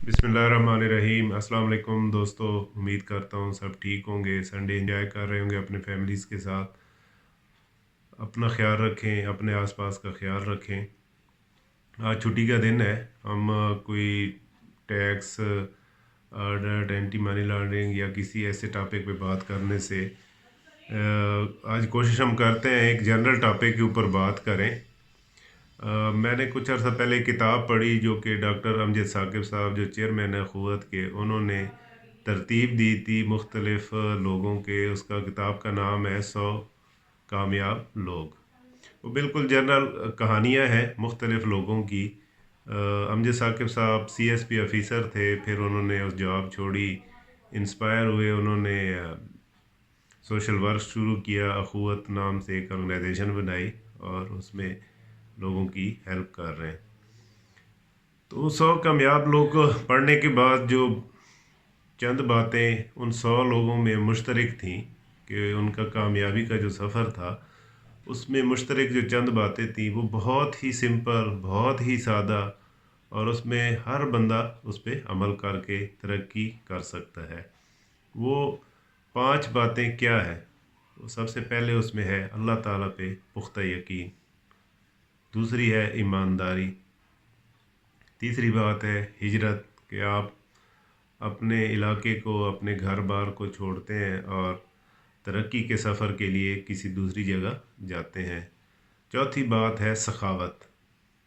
बिस्मिल्लाहिर्रहमानिर्रहीम। अस्सलाम वालेकुम दोस्तों, उम्मीद करता हूँ सब ठीक होंगे, संडे एंजॉय कर रहे होंगे अपने फैमिलीज़ के साथ। अपना ख्याल रखें, अपने आसपास का ख्याल रखें। आज छुट्टी का दिन है। हम कोई tax, audit, anti money laundering या किसी ऐसे टॉपिक पे बात करने से आज कोशिश हम करते हैं एक जनरल टॉपिक के ऊपर बात करें। मैंने कुछ अर्सा पहले किताब पढ़ी जो कि डॉक्टर अमजद साकिब साहब जो चेयरमैन है क़ुव्वत के, उन्होंने तरतीब दी थी मुख्तलिफ़ लोगों के। उसका किताब का नाम है 100 कामयाब लोग। वो बिल्कुल जनरल कहानियाँ हैं मुख्तलिफ़ लोगों की। अमजद साकिब साहब CSP ऑफ़िसर थे, फिर उन्होंने उस जॉब छोड़ी, इंस्पायर हुए, उन्होंने सोशल वर्क शुरू किया, अखुवत नाम से एक ऑर्गेनाइजेशन बनाई और उसमें लोगों की हेल्प कर रहे हैं। तो 100 कामयाब लोग पढ़ने के बाद जो चंद बातें उन 100 लोगों में मुश्तरक थीं कि उनका कामयाबी का जो सफ़र था उसमें मुश्तरक जो चंद बातें थीं वो बहुत ही सिंपल, बहुत ही सादा, और उसमें हर बंदा उस पर अमल करके तरक्की कर सकता है। वो 5 बातें क्या है? वो सबसे पहले उसमें है अल्लाह ताला पे पुख्ता यकीन। दूसरी है ईमानदारी। तीसरी बात है हिजरत, कि आप अपने इलाके को, अपने घर बार को छोड़ते हैं और तरक्की के सफ़र के लिए किसी दूसरी जगह जाते हैं। चौथी बात है सखावत,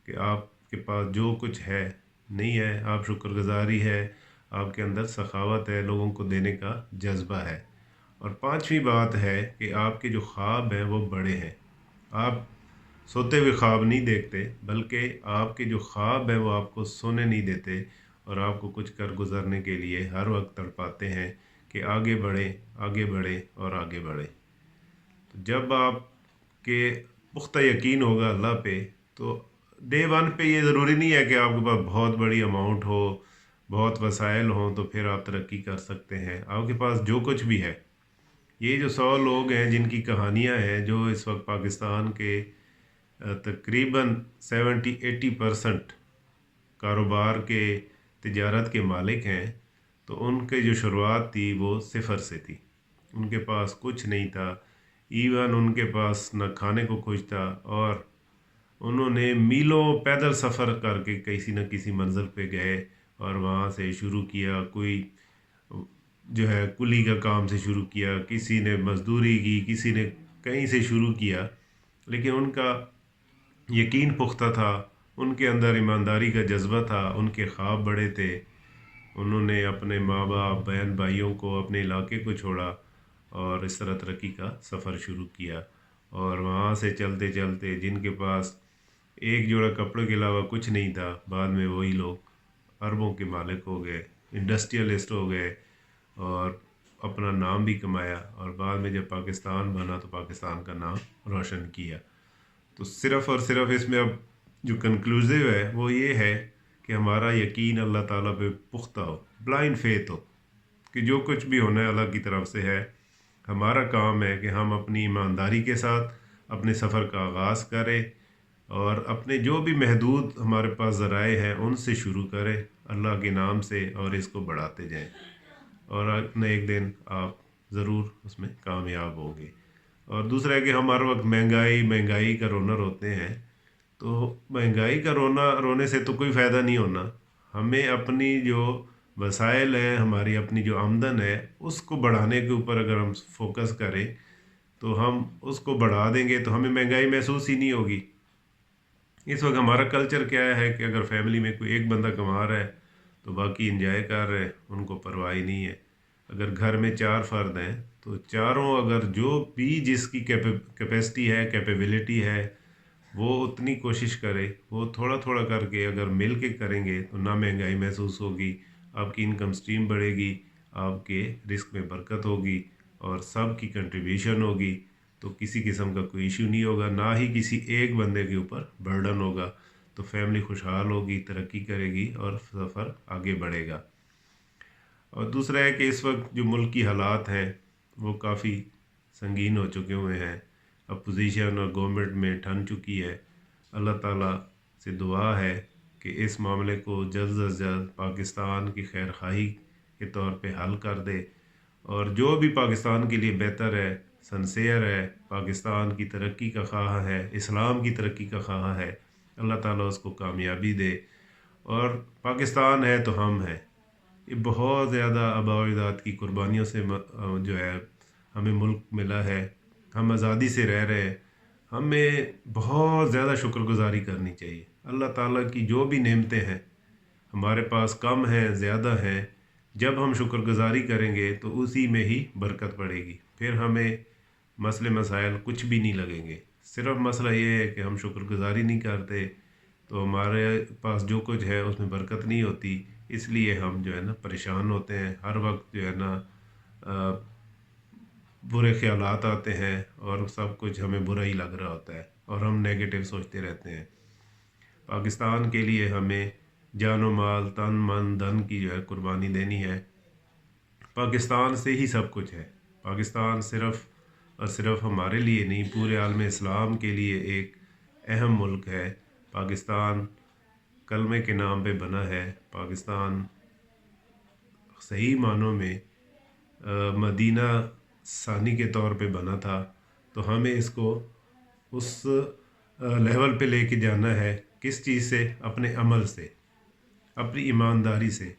कि आपके पास जो कुछ है, नहीं है, आप शुक्रगुजारी है, आपके अंदर सखावत है, लोगों को देने का जज्बा है। और पांचवी बात है कि आपके जो ख्वाब हैं वो बड़े हैं। आप सोते हुए ख्वाब नहीं देखते, बल्कि आपके जो ख्वाब हैं वो आपको सोने नहीं देते और आपको कुछ कर गुजरने के लिए हर वक्त तड़पाते हैं कि आगे बढ़ें, आगे बढ़ें और आगे बढ़ें। तो जब आपके पुख्ता यकीन होगा अल्लाह पे, तो डे वन पे ये ज़रूरी नहीं है कि आपके पास बहुत बड़ी अमाउंट हो, बहुत वसाइल हों तो फिर आप तरक्की कर सकते हैं। आपके पास जो कुछ भी है, ये जो 100 लोग हैं जिनकी कहानियाँ हैं, जो इस वक्त पाकिस्तान के तकरीबन 70-80% कारोबार के, तिजारत के मालिक हैं, तो उनके जो शुरुआत थी वो सिफ़र से थी। उनके पास कुछ नहीं था, इवन उनके पास न खाने को कुछ था, और उन्होंने मीलों पैदल सफ़र करके किसी न किसी मंजिल पे गए और वहाँ से शुरू किया। कोई जो है कुली का काम से शुरू किया, किसी ने मज़दूरी की, किसी ने कहीं से शुरू किया, लेकिन उनका यकीन पुख्ता था, उनके अंदर ईमानदारी का जज्बा था, उनके ख्वाब बड़े थे। उन्होंने अपने माँ बाप, बहन भाइयों को, अपने इलाके को छोड़ा और इस तरह तरक्की का सफ़र शुरू किया। और वहाँ से चलते चलते जिनके पास एक जोड़ा कपड़ों के अलावा कुछ नहीं था, बाद में वही लोग अरबों के मालिक हो गए, इंडस्ट्रियलिस्ट हो गए और अपना नाम भी कमाया, और बाद में जब पाकिस्तान बना तो पाकिस्तान का नाम रोशन किया। तो सिर्फ़ और सिर्फ इसमें अब जो कंक्लूसिव है वो ये है कि हमारा यकीन अल्लाह ताला पे पुख्ता हो, ब्लाइंड फेथ हो, कि जो कुछ भी होना है अल्लाह की तरफ से है। हमारा काम है कि हम अपनी ईमानदारी के साथ अपने सफ़र का आगाज़ करें और अपने जो भी महदूद हमारे पास ज़राए हैं उनसे शुरू करें अल्लाह के नाम से, और इसको बढ़ाते जाएं, और एक न एक दिन आप ज़रूर उसमें कामयाब होंगे। और दूसरा है कि हम हर वक्त महंगाई महंगाई का रोना रोते हैं, तो महंगाई का रोने से तो कोई फ़ायदा नहीं होना। हमें अपनी जो वसाइल हैं, हमारी अपनी जो आमदन है, उसको बढ़ाने के ऊपर अगर हम फोकस करें तो हम उसको बढ़ा देंगे तो हमें महंगाई महसूस ही नहीं होगी। इस वक्त हमारा कल्चर क्या है कि अगर फैमिली में कोई एक बंदा कमा रहा है तो बाकी इंजॉय कर रहे हैं, उनको परवाह ही नहीं है। अगर घर में 4 फ़र्द हैं तो चारों, अगर जो भी जिसकी कैपेसिटी है, कैपेबिलिटी है, वो उतनी कोशिश करे, वो थोड़ा थोड़ा करके अगर मिल के करेंगे तो ना महंगाई महसूस होगी, आपकी इनकम स्ट्रीम बढ़ेगी, आपके रिस्क में बरकत होगी और सब की कंट्रीब्यूशन होगी। तो किसी किस्म का कोई इशू नहीं होगा, ना ही किसी एक बंदे के ऊपर बर्डन होगा। तो फैमिली खुशहाल होगी, तरक्की करेगी और सफ़र आगे बढ़ेगा। और दूसरा है कि इस वक्त जो मुल्क की हालात हैं वो काफ़ी संगीन हो चुके हुए हैं। अपोजिशन और गवर्नमेंट में ठन चुकी है। अल्लाह ताला से दुआ है کہ اس معاملے کو جلد از جلد پاکستان کی خیر خواہی کے طور پہ حل کر دے، اور جو بھی پاکستان کے لیے بہتر ہے، سنسیئر ہے، پاکستان کی ترقی کا خواہاں ہے، اسلام کی ترقی کا خواہاں ہے، اللہ تعالیٰ اس کو کامیابی دے۔ اور پاکستان ہے تو ہم ہیں، یہ بہت زیادہ آباء و اجداد کی قربانیوں سے جو ہے ہمیں ملک ملا ہے، ہم آزادی سے رہ رہے ہیں۔ ہمیں بہت زیادہ شکر گزاری کرنی چاہیے۔ اللہ تعالیٰ کی جو بھی نعمتیں ہیں ہمارے پاس، کم ہیں زیادہ ہیں، جب ہم شکر گزاری کریں گے تو اسی میں ہی برکت پڑے گی، پھر ہمیں مسئلے مسائل کچھ بھی نہیں لگیں گے۔ صرف مسئلہ یہ ہے کہ ہم شکر گزاری نہیں کرتے تو ہمارے پاس جو کچھ ہے اس میں برکت نہیں ہوتی، اس لیے ہم جو ہے نا پریشان ہوتے ہیں، ہر وقت جو ہے نا برے خیالات آتے ہیں اور سب کچھ ہمیں برا ہی لگ رہا ہوتا ہے اور ہم نیگیٹو سوچتے رہتے ہیں۔ پاکستان کے لیے ہمیں جان و مال، تن من دھن کی جو ہے قربانی دینی ہے۔ پاکستان سے ہی سب کچھ ہے۔ پاکستان صرف اور صرف ہمارے لیے نہیں، پورے عالم اسلام کے لیے ایک اہم ملک ہے۔ پاکستان کلمے کے نام پہ بنا ہے۔ پاکستان صحیح معنوں میں مدینہ ثانی کے طور پہ بنا تھا، تو ہمیں اس کو اس لیول پہ لے کے جانا ہے۔ کس چیز سے؟ اپنے عمل سے، اپنی ایمانداری سے۔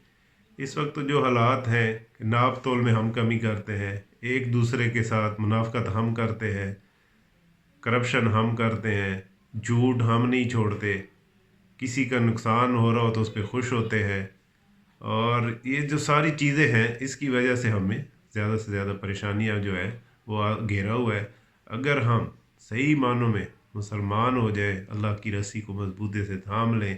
اس وقت جو حالات ہیں کہ ناپ تول میں ہم کمی کرتے ہیں، ایک دوسرے کے ساتھ منافقت ہم کرتے ہیں، کرپشن ہم کرتے ہیں، جھوٹ ہم نہیں چھوڑتے، کسی کا نقصان ہو رہا ہو تو اس پہ خوش ہوتے ہیں، اور یہ جو ساری چیزیں ہیں اس کی وجہ سے ہمیں زیادہ سے زیادہ پریشانیاں جو ہے وہ گھیرا ہوا ہے۔ اگر ہم صحیح معنوں میں مسلمان ہو جائیں، اللہ کی رسی کو مضبوطی سے تھام لیں،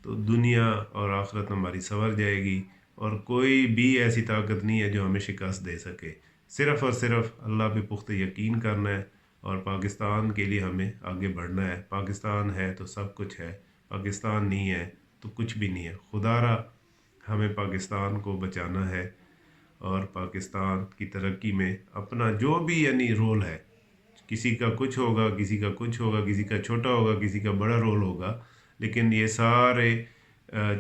تو دنیا اور آخرت ہماری سنور جائے گی، اور کوئی بھی ایسی طاقت نہیں ہے جو ہمیں شکست دے سکے۔ صرف اور صرف اللہ پہ پختہ یقین کرنا ہے اور پاکستان کے لیے ہمیں آگے بڑھنا ہے۔ پاکستان ہے تو سب کچھ ہے، پاکستان نہیں ہے تو کچھ بھی نہیں ہے۔ خدا را ہمیں پاکستان کو بچانا ہے اور پاکستان کی ترقی میں اپنا جو بھی یعنی رول ہے، کسی کا کچھ ہوگا، کسی کا کچھ ہوگا، کسی کا چھوٹا ہوگا، کسی کا بڑا رول ہوگا، لیکن یہ سارے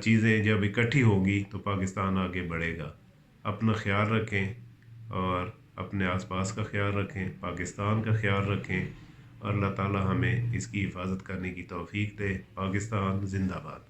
چیزیں جب اکٹھی ہوگی تو پاکستان آگے بڑھے گا۔ اپنا خیال رکھیں اور اپنے آس پاس کا خیال رکھیں، پاکستان کا خیال رکھیں، اور اللہ تعالی ہمیں اس کی حفاظت کرنے کی توفیق دے۔ پاکستان زندہ باد۔